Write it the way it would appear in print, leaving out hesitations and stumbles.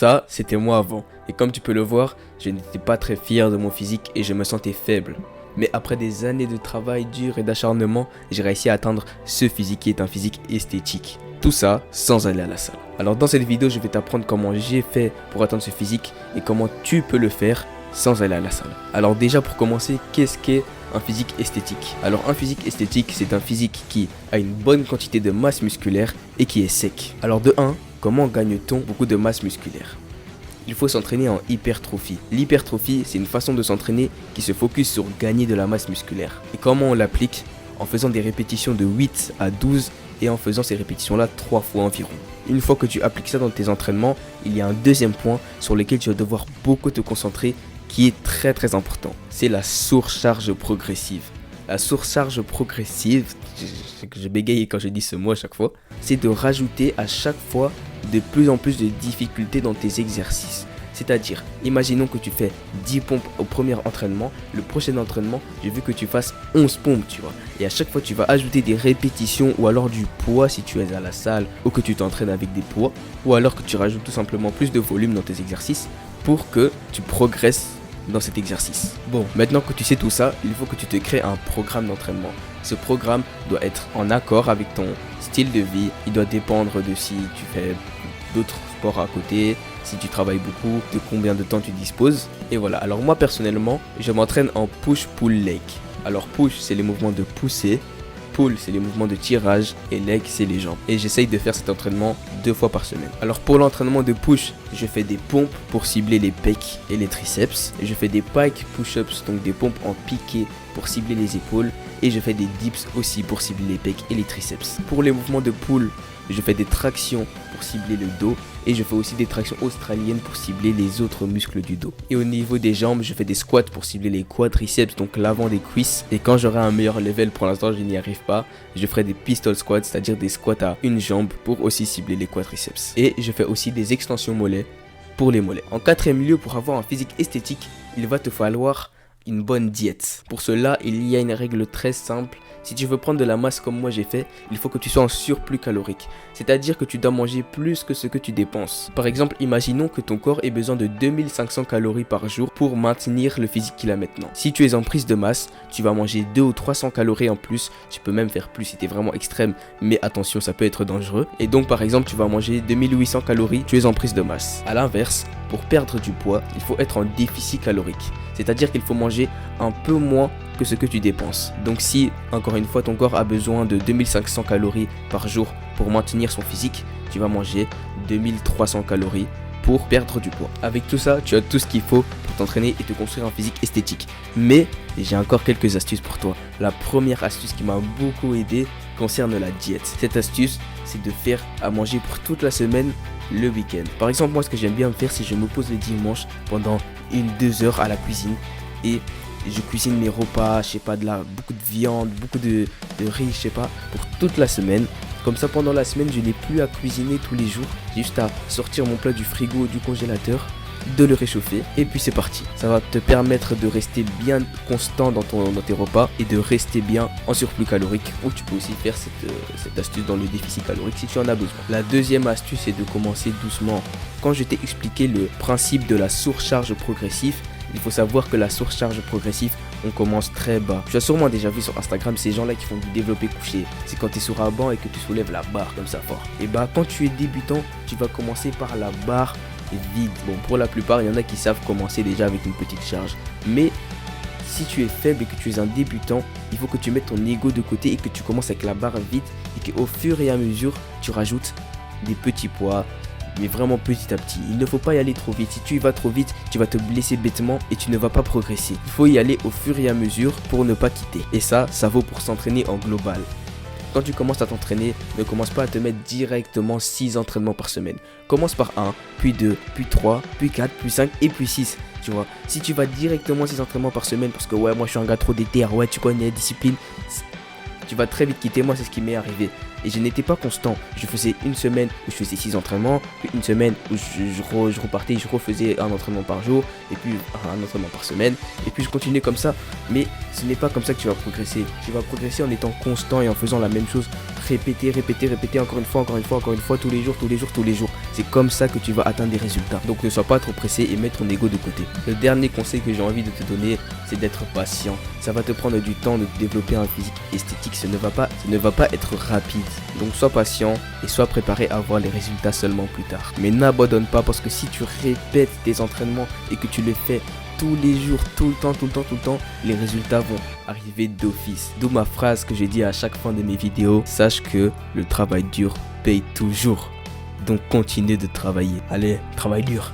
Ça, c'était moi avant. Et comme tu peux le voir, je n'étais pas très fier de mon physique et je me sentais faible. Mais après des années de travail dur et d'acharnement, j'ai réussi à atteindre ce physique qui est un physique esthétique. Tout ça sans aller à la salle. Alors dans cette vidéo, je vais t'apprendre comment j'ai fait pour atteindre ce physique et comment tu peux le faire sans aller à la salle. Alors déjà pour commencer, qu'est-ce qu'est un physique esthétique? Alors un physique esthétique, c'est un physique qui a une bonne quantité de masse musculaire et qui est sec. Alors de 1, comment gagne-t-on beaucoup de masse musculaire? Il faut s'entraîner en hypertrophie. L'hypertrophie, c'est une façon de s'entraîner qui se focus sur gagner de la masse musculaire. Et comment on l'applique? En faisant des répétitions de 8 à 12 et en faisant ces répétitions-là 3 fois environ. Une fois que tu appliques ça dans tes entraînements, il y a un deuxième point sur lequel tu vas devoir beaucoup te concentrer qui est très important. C'est la surcharge progressive. La surcharge progressive, je bégaye quand je dis ce mot à chaque fois, c'est de rajouter à chaque fois de plus en plus de difficultés dans tes exercices. C'est-à-dire, imaginons que tu fais 10 pompes au premier entraînement, le prochain entraînement, je veux que tu fasses 11 pompes, tu vois. Et à chaque fois, tu vas ajouter des répétitions ou alors du poids si tu es à la salle ou que tu t'entraînes avec des poids, ou alors que tu rajoutes tout simplement plus de volume dans tes exercices pour que tu progresses dans cet exercice. Bon, maintenant que tu sais tout ça, il faut que tu te crées un programme d'entraînement. Ce programme doit être en accord avec ton style de vie. Il doit dépendre de si tu fais d'autres sports à côté, si tu travailles beaucoup, de combien de temps tu disposes. Et voilà, alors moi personnellement, je m'entraîne en push-pull-leg. Alors push, c'est les mouvements de pousser. Pull, c'est les mouvements de tirage et leg, c'est les jambes. Et j'essaye de faire cet entraînement 2 fois par semaine. Alors pour l'entraînement de push, je fais des pompes pour cibler les pecs et les triceps. Et je fais des pike push-ups, donc des pompes en piqué pour cibler les épaules. Et je fais des dips aussi pour cibler les pecs et les triceps. Pour les mouvements de pull, je fais des tractions pour cibler le dos. Et je fais aussi des tractions australiennes pour cibler les autres muscles du dos. Et au niveau des jambes, je fais des squats pour cibler les quadriceps, donc l'avant des cuisses. Et quand j'aurai un meilleur level, pour l'instant je n'y arrive pas, je ferai des pistol squats, c'est-à-dire des squats à une jambe pour aussi cibler les quadriceps. Et je fais aussi des extensions mollets pour les mollets. En quatrième lieu, pour avoir un physique esthétique, il va te falloir une bonne diète. Pour cela, il y a une règle très simple. Si tu veux prendre de la masse comme moi j'ai fait, il faut que tu sois en surplus calorique. C'est-à-dire que tu dois manger plus que ce que tu dépenses. Par exemple, imaginons que ton corps ait besoin de 2500 calories par jour pour maintenir le physique qu'il a maintenant. Si tu es en prise de masse, tu vas manger 200 ou 300 calories en plus. Tu peux même faire plus si tu es vraiment extrême, mais attention, ça peut être dangereux. Et donc par exemple, tu vas manger 2800 calories, tu es en prise de masse. A l'inverse, pour perdre du poids, il faut être en déficit calorique. C'est-à-dire qu'il faut manger un peu moins que ce que tu dépenses. Donc si, encore une fois, ton corps a besoin de 2500 calories par jour pour maintenir son physique, tu vas manger 2300 calories pour perdre du poids. Avec tout ça, tu as tout ce qu'il faut pour t'entraîner et te construire un physique esthétique. Mais j'ai encore quelques astuces pour toi. La première astuce qui m'a beaucoup aidé concerne la diète. Cette astuce, c'est de faire à manger pour toute la semaine le week-end. Par exemple, moi ce que j'aime bien faire, c'est que je me pose le dimanche pendant 1-2 heures à la cuisine et je cuisine mes repas, je sais pas, beaucoup de viande, beaucoup de riz, je sais pas, pour toute la semaine. Comme ça, pendant la semaine, je n'ai plus à cuisiner tous les jours. J'ai juste à sortir mon plat du frigo ou du congélateur, de le réchauffer et puis c'est parti. Ça va te permettre de rester bien constant dans tes repas et de rester bien en surplus calorique. Ou tu peux aussi faire cette astuce dans le déficit calorique si tu en as besoin. La deuxième astuce est de commencer doucement. Quand je t'ai expliqué le principe de la surcharge progressive, il faut savoir que la surcharge progressive, on commence très bas. Tu as sûrement déjà vu sur Instagram ces gens là qui font du développé couché. C'est quand tu es sur un banc et que tu soulèves la barre comme ça fort. Et bah quand tu es débutant, tu vas commencer par la barre vide. Bon, pour la plupart, il y en a qui savent commencer déjà avec une petite charge. Mais si tu es faible et que tu es un débutant, il faut que tu mettes ton ego de côté et que tu commences avec la barre vide et qu'au fur et à mesure, tu rajoutes des petits poids, mais vraiment petit à petit. Il ne faut pas y aller trop vite. Si tu y vas trop vite, tu vas te blesser bêtement et tu ne vas pas progresser. Il faut y aller au fur et à mesure pour ne pas quitter. Et ça vaut pour s'entraîner en global. Quand tu commences à t'entraîner, ne commence pas à te mettre directement 6 entraînements par semaine. Commence par 1, puis 2, puis 3, puis 4, puis 5 et puis 6. Tu vois, si tu vas directement 6 entraînements par semaine parce que ouais, moi je suis un gars trop déter, ouais, tu connais la discipline, tu vas très vite quitter. Moi, c'est ce qui m'est arrivé. Et je n'étais pas constant. Je faisais une semaine où je faisais 6 entraînements, puis une semaine où je repartais, je refaisais un entraînement par jour, et puis un entraînement par semaine, et puis je continuais comme ça. Mais ce n'est pas comme ça que tu vas progresser. Tu vas progresser en étant constant et en faisant la même chose, répéter, encore une fois, tous les jours. C'est comme ça que tu vas atteindre des résultats. Donc ne sois pas trop pressé et mets ton ego de côté. Le dernier conseil que j'ai envie de te donner, c'est d'être patient. Ça va te prendre du temps de développer un physique esthétique, ça ne va pas être rapide. Donc sois patient et sois préparé à voir les résultats seulement plus tard. Mais n'abandonne pas, parce que si tu répètes tes entraînements et que tu les fais tous les jours, tout le temps, les résultats vont arriver d'office. D'où ma phrase que je dis à chaque fin de mes vidéos: sache que le travail dur paye toujours. Donc continue de travailler. Allez, travaille dur.